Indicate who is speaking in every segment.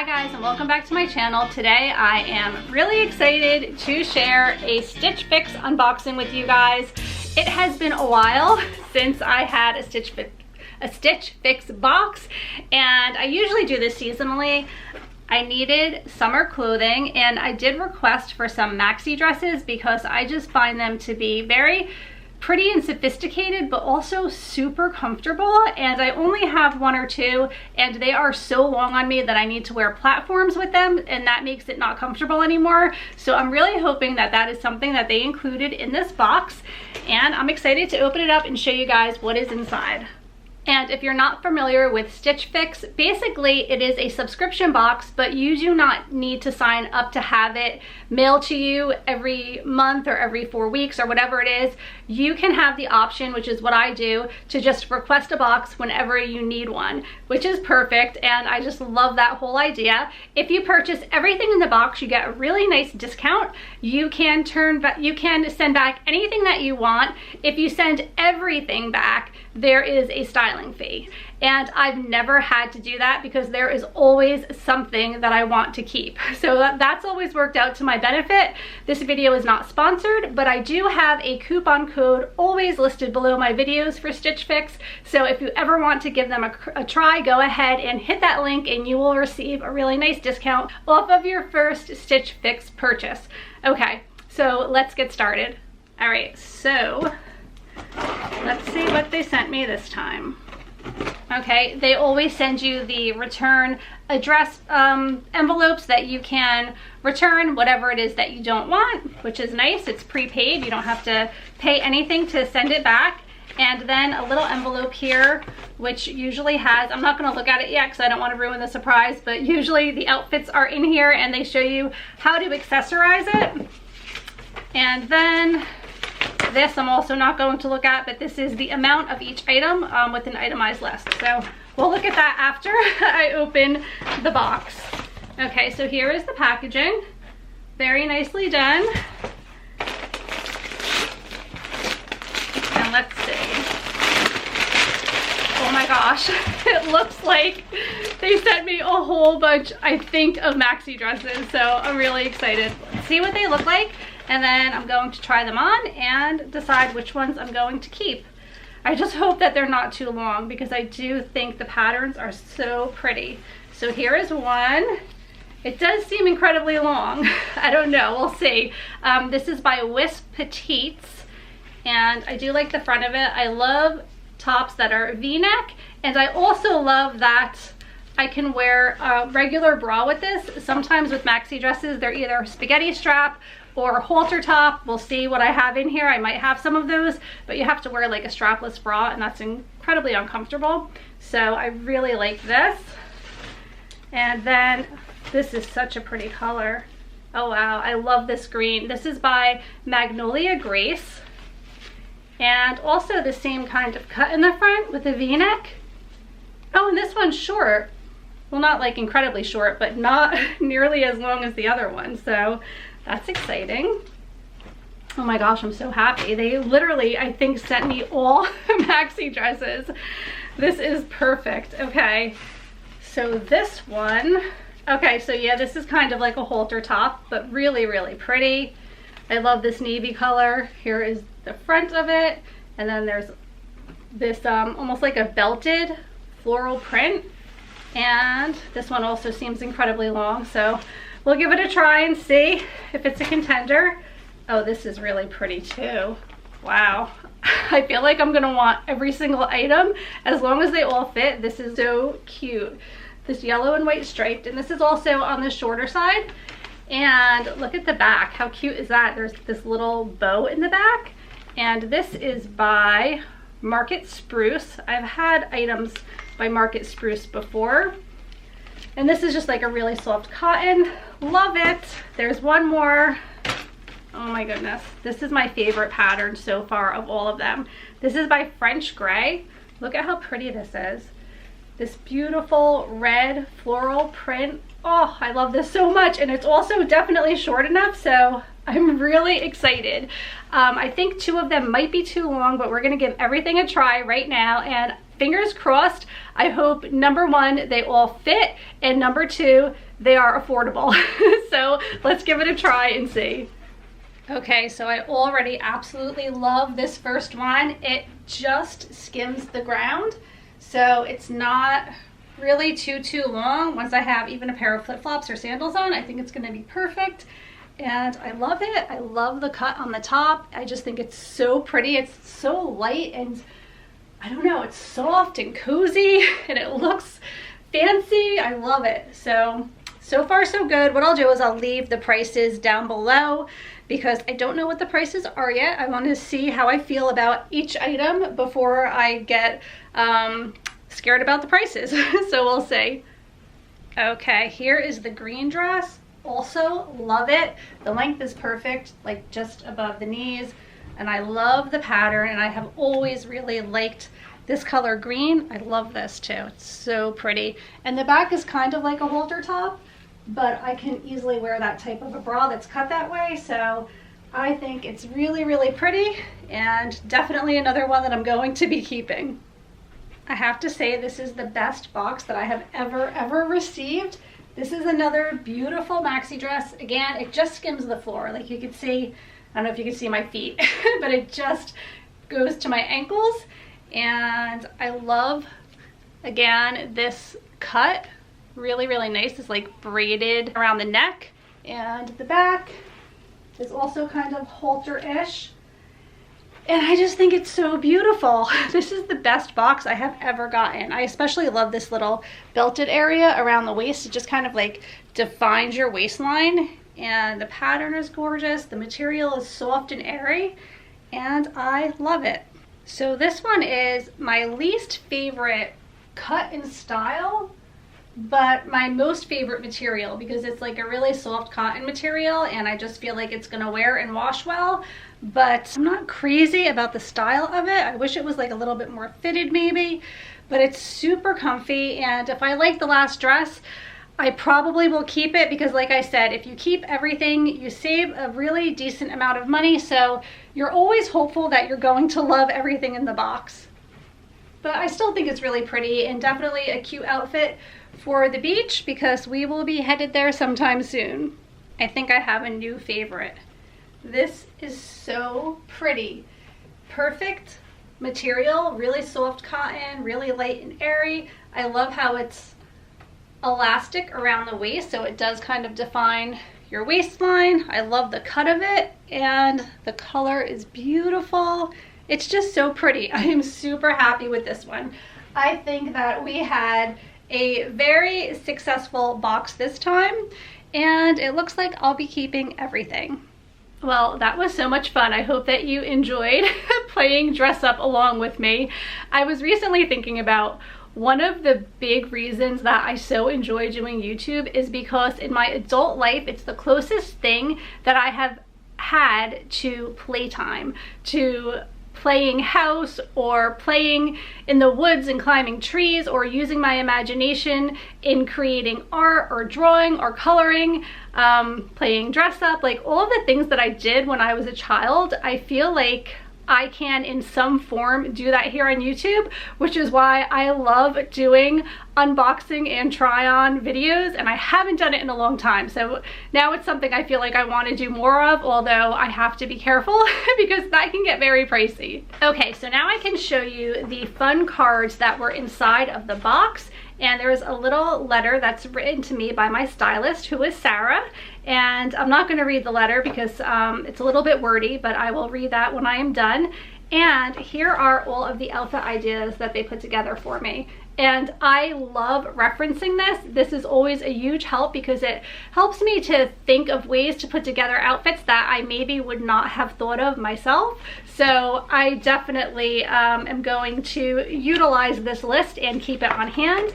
Speaker 1: Hi guys, and welcome back to my channel. Today I am really excited to share a Stitch Fix unboxing with you guys. It has been a while since I had a Stitch Fix box, and I usually do this seasonally. I needed summer clothing, and I did request for some maxi dresses because I just find them to be very pretty and sophisticated, but also super comfortable, and I only have one or two, and they are so long on me that I need to wear platforms with them, and that makes it not comfortable anymore. So I'm really hoping that that is something that they included in this box, and I'm excited to open it up and show you guys what is inside. And if you're not familiar with Stitch Fix, basically it is a subscription box, but you do not need to sign up to have it mailed to you every month or every 4 weeks or whatever it is. You can have the option, which is what I do, to just request a box whenever you need one, which is perfect, and I just love that whole idea. If you purchase everything in the box, you get a really nice discount. You can send back anything that you want. If you send everything back, there is a styling fee, and I've never had to do that because there is always something that I want to keep. So that's always worked out to my benefit. This video is not sponsored, but I do have a coupon code always listed below my videos for Stitch Fix. So if you ever want to give them a try, go ahead and hit that link and you will receive a really nice discount off of your first Stitch Fix purchase. Okay, so let's get started. All right, so let's see what they sent me this time. Okay, they always send you the return address envelopes that you can return whatever it is that you don't want, which is nice. It's prepaid. You don't have to pay anything to send it back. And then a little envelope here, which usually has, I'm not going to look at it yet because I don't want to ruin the surprise, but usually the outfits are in here and they show you how to accessorize it. And then this I'm also not going to look at, but this is the amount of each item with an itemized list. So we'll look at that after I open the box. Okay, so here is the packaging. Very nicely done. And let's see. Oh my gosh, it looks like they sent me a whole bunch, I think, of maxi dresses. So I'm really excited. Let's see what they look like. And then I'm going to try them on and decide which ones I'm going to keep. I just hope that they're not too long because I do think the patterns are so pretty. So here is one. It does seem incredibly long. I don't know, we'll see. This is by Wisp Petites, and I do like the front of it. I love tops that are V-neck, and I also love that I can wear a regular bra with this. Sometimes with maxi dresses, they're either spaghetti strap or halter top. We'll see what I have in here. I might have some of those, but you have to wear like a strapless bra, and that's incredibly uncomfortable. So I really like this. And then this is such a pretty color. Oh wow, I love this green. This is by Magnolia Grace, and also the same kind of cut in the front with a V-neck. Oh, and this one's short. Well, not like incredibly short, but not nearly as long as the other one. So that's exciting. Oh my gosh, I'm so happy. They literally, I think, sent me all maxi dresses. This is perfect. Okay, so this one, okay, so yeah, this is kind of like a halter top, but really, really pretty. I love this navy color. Here is the front of it, and then there's this almost like a belted floral print, and this one also seems incredibly long, so we'll give it a try and see if it's a contender. Oh, this is really pretty too. Wow. I feel like I'm gonna want every single item as long as they all fit. This is so cute. This yellow and white striped, and this is also on the shorter side. And look at the back. How cute is that? There's this little bow in the back. And this is by Market Spruce. I've had items by Market Spruce before. And this is just like a really soft cotton. Love it. There's one more. Oh my goodness. This is my favorite pattern so far of all of them. This is by French Gray. Look at how pretty this is. This beautiful red floral print. Oh, I love this so much. And it's also definitely short enough, so I'm really excited. I think two of them might be too long, but we're gonna give everything a try right now, and fingers crossed. I hope, number one, they all fit, and number two, they are affordable. So let's give it a try and see. Okay, so I already absolutely love this first one. It just skims the ground, so it's not really too long. Once I have even a pair of flip-flops or sandals on, I think it's going to be perfect. And I love it. I love the cut on the top. I just think it's so pretty. It's so light and I don't know, it's soft and cozy and it looks fancy. I love it. So far so good. What I'll do is I'll leave the prices down below because I don't know what the prices are yet. I want to see how I feel about each item before I get scared about the prices. So we'll see. Okay, here is the green dress. Also love it. The length is perfect, like just above the knees, and I love the pattern, and I have always really liked this color green. I love this too. It's so pretty, and the back is kind of like a halter top, but I can easily wear that type of a bra that's cut that way. So I think it's really pretty, and definitely another one that I'm going to be keeping. I have to say, this is the best box that I have ever received. This is another beautiful maxi dress. Again, it just skims the floor. Like you can see, I don't know if you can see my feet, but it just goes to my ankles. And I love, again, this cut. Really nice. It's like braided around the neck. And the back is also kind of halter-ish. And I just think it's so beautiful. This is the best box I have ever gotten. I especially love this little belted area around the waist. It just kind of like defines your waistline. And the pattern is gorgeous. The material is soft and airy. And I love it. So this one is my least favorite cut and style, but my most favorite material because it's like a really soft cotton material and I just feel like it's gonna wear and wash well. But I'm not crazy about the style of it. I wish it was like a little bit more fitted maybe, but it's super comfy. And if I like the last dress, I probably will keep it because like I said, if you keep everything, you save a really decent amount of money. So you're always hopeful that you're going to love everything in the box. But I still think it's really pretty and definitely a cute outfit for the beach because we will be headed there sometime soon. I think I have a new favorite. This is so pretty. Perfect material, really soft cotton, really light and airy. I love how it's elastic around the waist, so it does kind of define your waistline. I love the cut of it, and the color is beautiful. It's just so pretty. I am super happy with this one. I think that we had a very successful box this time, and it looks like I'll be keeping everything. Well, that was so much fun. I hope that you enjoyed playing dress up along with me. I was recently thinking about one of the big reasons that I so enjoy doing YouTube is because in my adult life, it's the closest thing that I have had to playtime, to playing house or playing in the woods and climbing trees or using my imagination in creating art or drawing or coloring, playing dress up, like all of the things that I did when I was a child. I feel like I can in some form do that here on YouTube, which is why I love doing unboxing and try on videos, and I haven't done it in a long time. So now it's something I feel like I want to do more of, although I have to be careful because that can get very pricey. Okay, so now I can show you the fun cards that were inside of the box. And there's a little letter that's written to me by my stylist, who is Sarah. And I'm not going to read the letter because it's a little bit wordy, but I will read that when I am done. And here are all of the outfit ideas that they put together for me. And I love referencing this. This is always a huge help because it helps me to think of ways to put together outfits that I maybe would not have thought of myself. So I definitely am going to utilize this list and keep it on hand.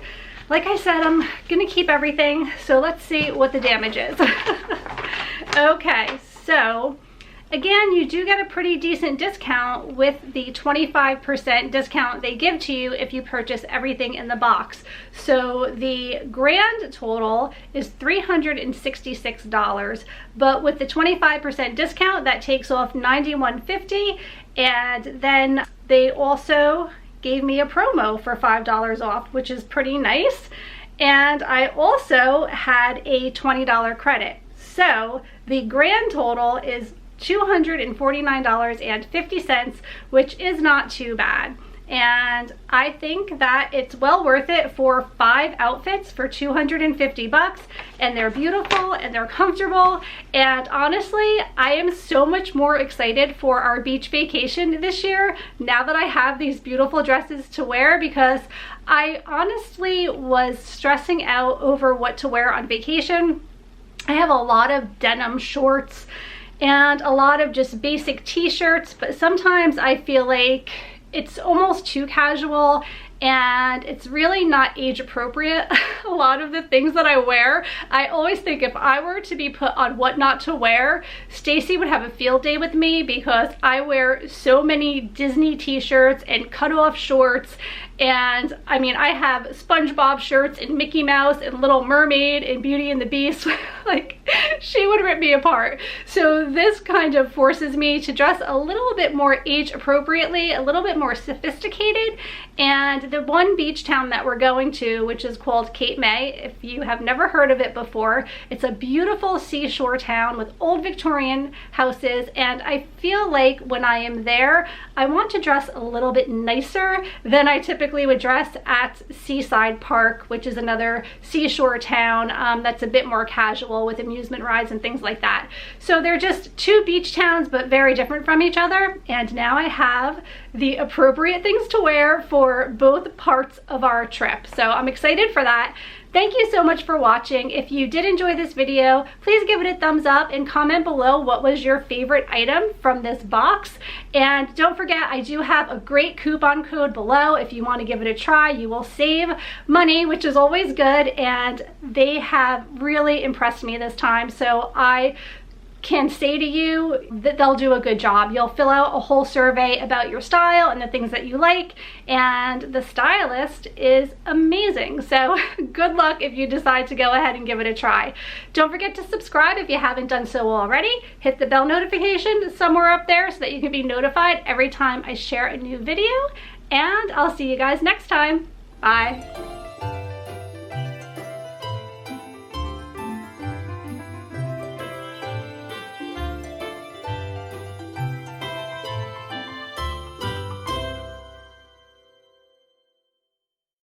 Speaker 1: Like I said, I'm gonna keep everything, so let's see what the damage is. Okay, so again, you do get a pretty decent discount with the 25% discount they give to you if you purchase everything in the box. So the grand total is $366, but with the 25% discount, that takes off $91.50, and then they also gave me a promo for $5 off, which is pretty nice. and I also had a $20 credit. So the grand total is $249.50, which is not too bad. And I think that it's well worth it for 5 outfits for 250 bucks, and they're beautiful and they're comfortable. And honestly, I am so much more excited for our beach vacation this year now that I have these beautiful dresses to wear, because I honestly was stressing out over what to wear on vacation. I have a lot of denim shorts and a lot of just basic t-shirts, but sometimes I feel like it's almost too casual and it's really not age appropriate. A lot of the things that I wear, I always think if I were to be put on what not to wear, Stacy would have a field day with me, because I wear so many Disney t-shirts and cut-off shorts. And I mean, I have SpongeBob shirts and Mickey Mouse and Little Mermaid and Beauty and the Beast. Like, she would rip me apart. So this kind of forces me to dress a little bit more age appropriately, a little bit more sophisticated. And the one beach town that we're going to, which is called Cape May, if you have never heard of it before, it's a beautiful seashore town with old Victorian houses. And I feel like when I am there, I want to dress a little bit nicer than I typically would dress at Seaside Park, which is another seashore town that's a bit more casual with amusement rides and things like that. So they're just two beach towns, but very different from each other. And now I have the appropriate things to wear for both parts of our trip. So I'm excited for that. Thank you so much for watching. If you did enjoy this video, please give it a thumbs up and comment below what was your favorite item from this box. And don't forget, I do have a great coupon code below. If you want to give it a try, you will save money, which is always good. And they have really impressed me this time. So I can say to you that they'll do a good job. You'll fill out a whole survey about your style and the things that you like, and the stylist is amazing. So good luck if you decide to go ahead and give it a try. Don't forget to subscribe if you haven't done so already. Hit the bell notification somewhere up there so that you can be notified every time I share a new video, and I'll see you guys next time. Bye.